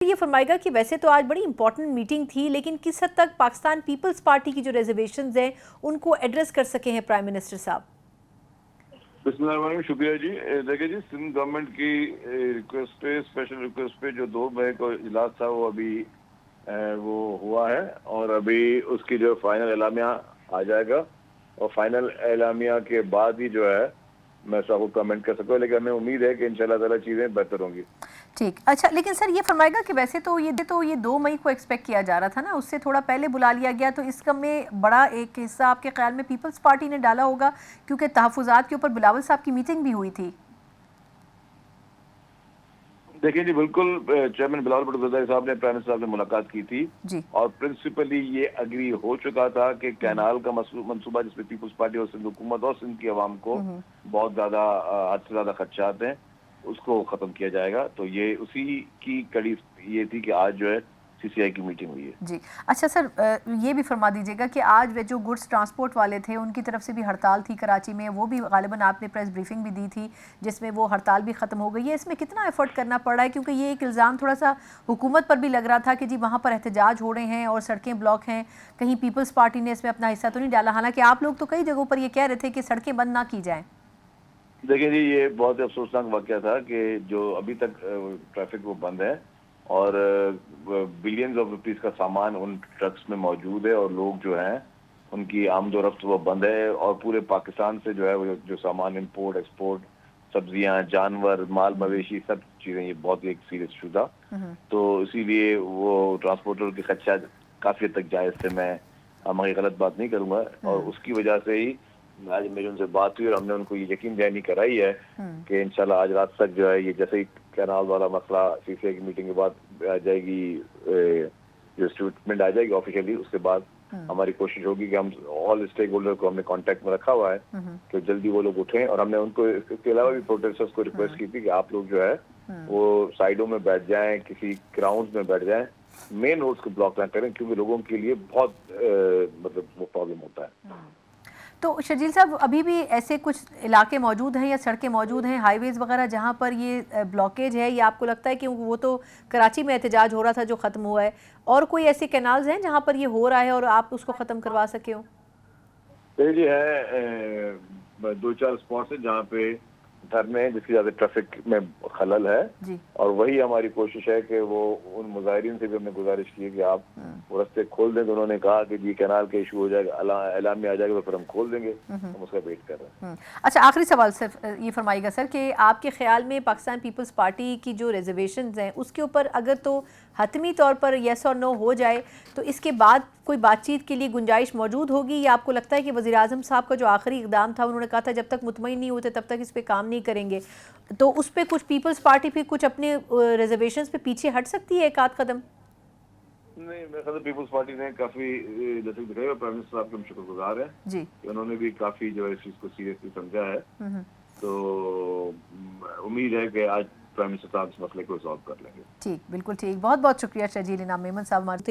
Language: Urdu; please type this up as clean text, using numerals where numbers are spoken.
یہ فرمائے گا کہ ویسے تو آج بڑی امپورٹنٹ میٹنگ تھی، لیکن کس حد تک پاکستان پیپلز پارٹی کی جو ریزرویشنز ہیں ان کو ایڈریس کر سکے ہیں پرائم منسٹر صاحب؟ بسم اللہ الرحمن الرحیم، شکریہ جی۔ دیکھیں جی، سندھ گورنمنٹ کی ریکویسٹ پہ، اسپیشل ریکویسٹ پہ جو 2 مئی کو اجلاس تھا وہ ابھی وہ ہوا ہے، اور ابھی اس کی جو فائنل اعلامیہ آ جائے گا، اور فائنل اعلامیہ کے بعد ہی جو ہے میں سب کو کمنٹ کر سکوں، لیکن ہمیں امید ہے کہ انشاءاللہ تعالی چیزیں بہتر ہوں گی۔ ٹھیک، اچھا، لیکن سر یہ فرمائے گا کہ ویسے تو یہ 2 مئی کو ایکسپیکٹ کیا جا رہا تھا نا، اس سے تھوڑا پہلے بلا لیا گیا، تو اس کا میں بڑا ایک حصہ آپ کے خیال میں پیپلز پارٹی نے ڈالا ہوگا، کیونکہ تحفظات کے اوپر بلاول صاحب کی میٹنگ بھی ہوئی تھی۔ دیکھیں جی، بالکل چیئرمین بلاول بھٹو زرداری صاحب نے پرائم منسٹر صاحب سے ملاقات کی تھی، جی، اور پرنسپلی یہ اگری ہو چکا تھا کہ کینال کا منصوبہ جس پہ پیپلز پارٹی اور سندھ حکومت اور سندھ کی عوام کو بہت زیادہ حد سے زیادہ خدشات ہیں، اس کو ختم کیا جائے گا۔ تو یہ اسی کی کڑی یہ تھی کہ آج جو ہے سی سی آئی کی میٹنگ ہوئی ہے۔ جی، اچھا سر، یہ بھی فرما دیجیے گا کہ آج جو گڈس ٹرانسپورٹ والے تھے ان کی طرف سے بھی ہڑتال تھی کراچی میں، وہ بھی غالباً آپ نے پریس بریفنگ بھی دی تھی جس میں وہ ہڑتال بھی ختم ہو گئی ہے۔ اس میں کتنا ایفرٹ کرنا پڑ رہا ہے، کیونکہ یہ ایک الزام تھوڑا سا حکومت پر بھی لگ رہا تھا کہ جی وہاں پر احتجاج ہو رہے ہیں اور سڑکیں بلاک ہیں، کہیں پیپلز پارٹی نے اس میں اپنا حصہ تو نہیں ڈالا، حالانکہ آپ لوگ تو کئی جگہوں پر یہ کہہ رہے تھے کہ سڑکیں بند نہ کی جائیں۔ دیکھیں جی، یہ بہت افسوسناک واقعہ تھا کہ جو ابھی تک ٹریفک وہ بند ہے، اور بلینز آف روپیز کا سامان ان ٹرکس میں موجود ہے، اور لوگ جو ہیں ان کی آمد و رفت وہ بند ہے، اور پورے پاکستان سے جو ہے وہ جو سامان امپورٹ ایکسپورٹ، سبزیاں، جانور، مال مویشی، سب چیزیں، یہ بہت ایک سیریس ایشو تھا۔ تو اسی لیے وہ ٹرانسپورٹر کے خدشات کافی حد تک جائز تھے، میں غلط بات نہیں کروں گا، اور اس کی وجہ سے ہی آج میری ان سے بات ہوئی، اور ہم نے ان کو یہ یقین دہانی کرائی ہے کہ انشاءاللہ آج رات تک جو ہے یہ جیسے ہی کینال والا مسئلہ سی سی آئی کی میٹنگ کے بعد آ جائے گی، جو اسٹیٹمنٹ آ جائے گی آفیشیلی، اس کے بعد ہماری کوشش ہوگی کہ ہم آل اسٹیک ہولڈر کو ہم نے کانٹیکٹ میں رکھا ہوا ہے کہ جلدی وہ لوگ اٹھیں، اور ہم نے ان کو اس کے علاوہ بھی پروٹیسٹرز کو ریکویسٹ کی تھی کہ آپ لوگ جو ہے وہ سائڈوں میں بیٹھ جائیں، کسی گراؤنڈز میں بیٹھ جائیں، مین روڈز کو بلاک نہ کریں، کیونکہ لوگوں کے لیے بہت مطلب وہ پرابلم ہوتا ہے۔ تو شرجیل صاحب، ابھی بھی ایسے کچھ علاقے موجود ہیں یا سڑکیں موجود ہیں، ہائی ویز وغیرہ، جہاں پر یہ بلاکیج ہے، یا آپ کو لگتا ہے کہ وہ تو کراچی میں احتجاج ہو رہا تھا جو ختم ہوا ہے، اور کوئی ایسے کینالز ہیں جہاں پر یہ ہو رہا ہے اور آپ اس کو ختم کروا سکے ہو؟ جی ہے، 2-4 اسپاٹس ہیں جہاں پہ گھر میں جس کی زیادہ ٹریفک میں خلل ہے، جی، اور وہی ہماری کوشش ہے کہ وہ ان مظاہرین سے بھی ہم نے گزارش کی ہے کہ آپ وہ رستے کھول دیں، تو انہوں نے کہا کہ جی کینال کا ایشو ہو جائے گا، اعلان میں آ جائے گا تو پھر ہم کھول دیں گے، ہم اس کا ویٹ کر رہے ہیں۔ اچھا، آخری سوال صرف یہ فرمائیے گا سر کہ آپ کے خیال میں پاکستان پیپلز پارٹی کی جو ریزرویشنز ہیں اس کے اوپر اگر تو حتمی طور پر یس اور نو ہو جائے تو اس کے بعد کوئی بات چیت کے لیے گنجائش موجود ہوگی، یا آپ کو لگتا ہے کہ وزیر اعظم صاحب کا جو آخری اقدام تھا انہوں نے کہا تھا جب تک مطمئن نہیں ہوتے تب تک اس پہ کام نہیں کریں گے، تو اس پہ کچھ پیپلز پارٹی پہ کچھ اپنے ریزرویشنز پہ پیچھے ہٹ سکتی ہے ایک آدھ قدم؟ نہیں، میرے خیال سے پیپلز پارٹی نے کافی لچک دکھائی، اور پرائم منسٹر صاحب کے ہم شکر گزار ہیں جی، کہ انہوں نے بھی کافی جو ہے اس چیز کو سیریسلی سمجھا ہے، تو امید ہے کہ آج پرائم منسٹر صاحب اس مسئلے کو ریزالو کر لیں گے۔ ٹھیک، بالکل ٹھیک، بہت بہت شکریہ شرجیل انعام میمن صاحب ہمارے